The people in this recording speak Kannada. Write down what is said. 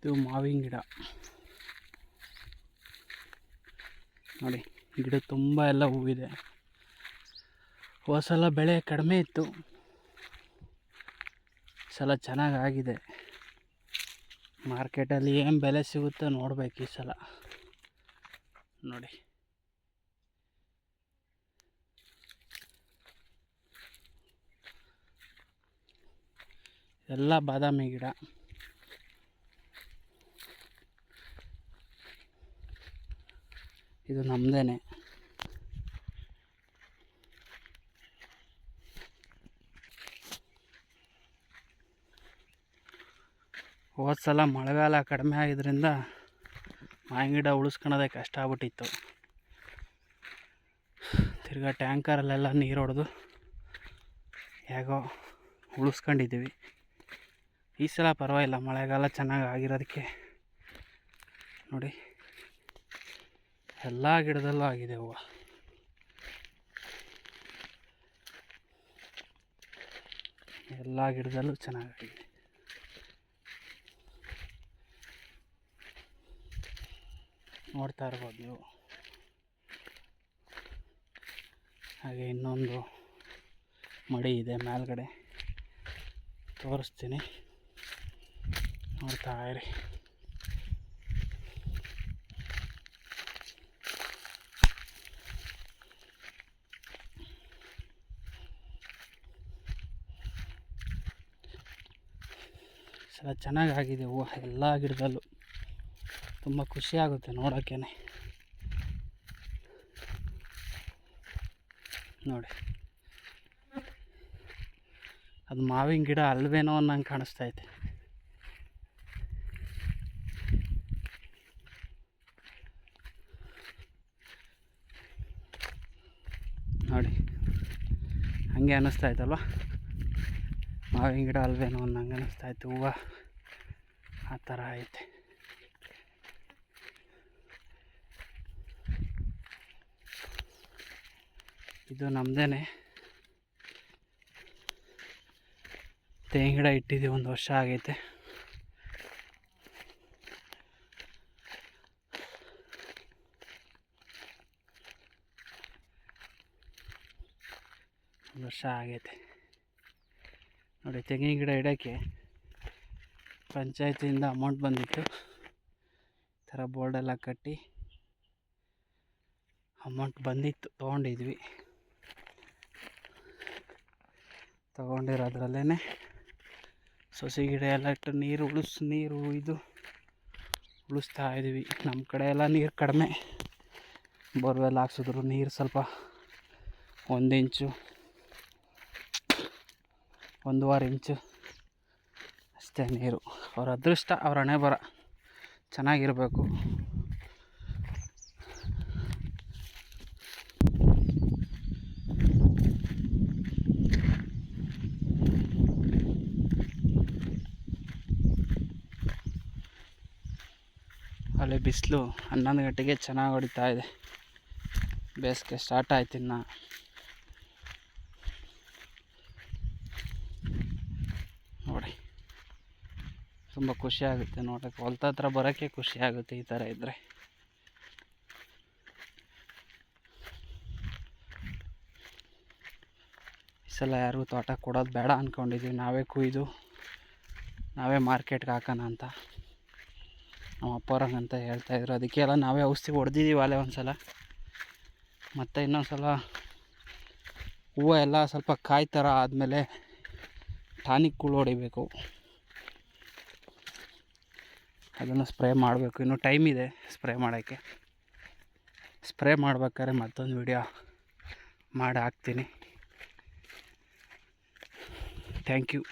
ಇದು ಮಾವಿನ ಗಿಡ ನೋಡಿ. ಗಿಡ ತುಂಬ ಎಲ್ಲ ಹೂವಿದೆ. ಹೋದ ಸಲ ಬೆಳೆ ಕಡಿಮೆ ಇತ್ತು, ಸಲ ಚೆನ್ನಾಗಾಗಿದೆ. ಮಾರ್ಕೆಟಲ್ಲಿ ಏನು ಬೆಲೆ ಸಿಗುತ್ತೋ ನೋಡ್ಬೇಕು ಈ ಸಲ. ನೋಡಿ ಎಲ್ಲ ಬಾದಾಮಿ ಗಿಡ. ಇದು ನಮ್ಮದೇನೆ. ಹೋದ ಸಲ ಮಳೆಗಾಲ ಕಡಿಮೆ ಆಗಿದ್ದರಿಂದ ಮಾವಿನ ಗಿಡ ಉಳಿಸ್ಕೊಳೋದೇ ಕಷ್ಟ ಆಗ್ಬಿಟ್ಟಿತ್ತು. ತಿರ್ಗಾ ಟ್ಯಾಂಕರಲ್ಲೆಲ್ಲ ನೀರು ಹೊಡೆದು ಹೇಗೋ ಉಳಿಸ್ಕೊಂಡಿದ್ದೀವಿ. ಈ ಸಲ ಪರವಾಗಿಲ್ಲ, ಮಳೆಗಾಲ ಚೆನ್ನಾಗಿ ಆಗಿರೋದಕ್ಕೆ ನೋಡಿ ಎಲ್ಲ ಗಿಡದಲ್ಲೂ ಆಗಿದೆ ಹೂವು. ಎಲ್ಲ ಗಿಡದಲ್ಲೂ ಚೆನ್ನಾಗಿದೆ. ನೋಡ್ತಾ ಇರ್ಬೋದು ನೀವು. ಹಾಗೆ ಇನ್ನೊಂದು ಮಡಿ ಇದೆ ಮೇಲ್ಗಡೆ, ತೋರಿಸ್ತೀನಿ, ನೋಡ್ತಾ ಇರಿ. ಸಲ ಚೆನ್ನಾಗಾಗಿದೆ ಹೂವು ಎಲ್ಲ ಗಿಡದಲ್ಲೂ. ತುಂಬ ಖುಷಿಯಾಗುತ್ತೆ ನೋಡೋಕ್ಕೇ. ನೋಡಿ, ಅದು ಮಾವಿನ ಗಿಡ ಅಲ್ವೇನೋ ಅನ್ನಂಗೆ ಕಾಣಿಸ್ತೈತೆ. ನೋಡಿ, ಹಂಗೆ ಅನ್ನಿಸ್ತಾಯ್ತಲ್ವ, ಮಾವಿನ ಗಿಡ ಅಲ್ವೇನೋ ಅನ್ನಂಗೆ ಅನ್ನಿಸ್ತಾಯ್ತು. ಹೂವು ಆ ಥರ ಐತೆ. ಇದು ನಮ್ಮದೇನೆ. ತೆಂಗಿನ ಗಿಡ ಇಟ್ಟಿದ್ದೀವಿ, 1 ವರ್ಷ ಆಗೈತೆ. ನೋಡಿ, ತೆಂಗಿನ ಗಿಡ ಇಡೋಕ್ಕೆ ಪಂಚಾಯತಿಯಿಂದ ಅಮೌಂಟ್ ಬಂದಿತ್ತು. ಈ ಥರ ಬೋರ್ಡೆಲ್ಲ ಕಟ್ಟಿ ಅಮೌಂಟ್ ಬಂದಿತ್ತು, ತೊಗೊಂಡಿದ್ವಿ. ತೊಗೊಂಡಿರೋದ್ರಲ್ಲೇ ಸೊಸೆ ಗಿಡ ಎಲ್ಲ ಇಟ್ಟು ನೀರು ಉಳಿಸ್ತಾ ಇದ್ದೀವಿ. ನಮ್ಮ ಕಡೆ ಎಲ್ಲ ನೀರು ಕಡಿಮೆ. ಬೋರ್ವೆಲ್ ಹಾಕ್ಸಿದ್ರು ನೀರು ಸ್ವಲ್ಪ 1 ಇಂಚು 1.25 ಇಂಚು ಅಷ್ಟೇ ನೀರು. ಅವ್ರ ಅದೃಷ್ಟ, ಅವ್ರ ಹಣೆ ಬರ ಚೆನ್ನಾಗಿರಬೇಕು. ಅಲ್ಲಿ ಬಿಸಿಲು 11 ಗಂಟೆಗೆ ಚೆನ್ನಾಗಿ ಹೊಡಿತಾ ಇದೆ. ಬೇಸಿಗೆ ಸ್ಟಾರ್ಟ್ ಆಯ್ತು ಇನ್ನು. ನೋಡಿ, ತುಂಬ ಖುಷಿ ಆಗುತ್ತೆ ನೋಡೋಕ್ಕೆ. ಹೊಲ್ದ ಹತ್ರ ಬರೋಕ್ಕೆ ಖುಷಿ ಆಗುತ್ತೆ ಈ ಥರ ಇದ್ದರೆ. ಈ ಸಲ ಯಾರಿಗೂ ತೋಟ ಕೊಡೋದು ಬೇಡ ಅಂದ್ಕೊಂಡಿದ್ದೀವಿ. ನಾವೇ ಕುಯ್ದು ನಾವೇ ಮಾರ್ಕೆಟ್ಗೆ ಹಾಕೋಣ ಅಂತ ನಮ್ಮ ಅಪ್ಪವ್ರಂಗಂತ ಹೇಳ್ತಾಯಿದ್ರು. ಅದಕ್ಕೆ ಎಲ್ಲ ನಾವೇ ಔಷಧಿ ಹೊಡೆದಿದ್ದೀವಿ ಅಲ್ಲೇ ಒಂದು ಸಲ. ಮತ್ತು ಇನ್ನೊಂದು ಸಲ ಹೂವು ಎಲ್ಲ ಸ್ವಲ್ಪ ಕಾಯಿ ಥರ ಆದಮೇಲೆ ಟಾನಿಕ್ಗಳು ಹೊಡಿಬೇಕು. ಅದನ್ನು ಸ್ಪ್ರೇ ಮಾಡಬೇಕು. ಇನ್ನೂ ಟೈಮ್ ಇದೆ ಸ್ಪ್ರೇ ಮಾಡೋಕ್ಕೆ. ಸ್ಪ್ರೇ ಮಾಡ್ಬೇಕಾದ್ರೆ ಮತ್ತೊಂದು ವಿಡಿಯೋ ಮಾಡಿ ಹಾಕ್ತೀನಿ. Thank you.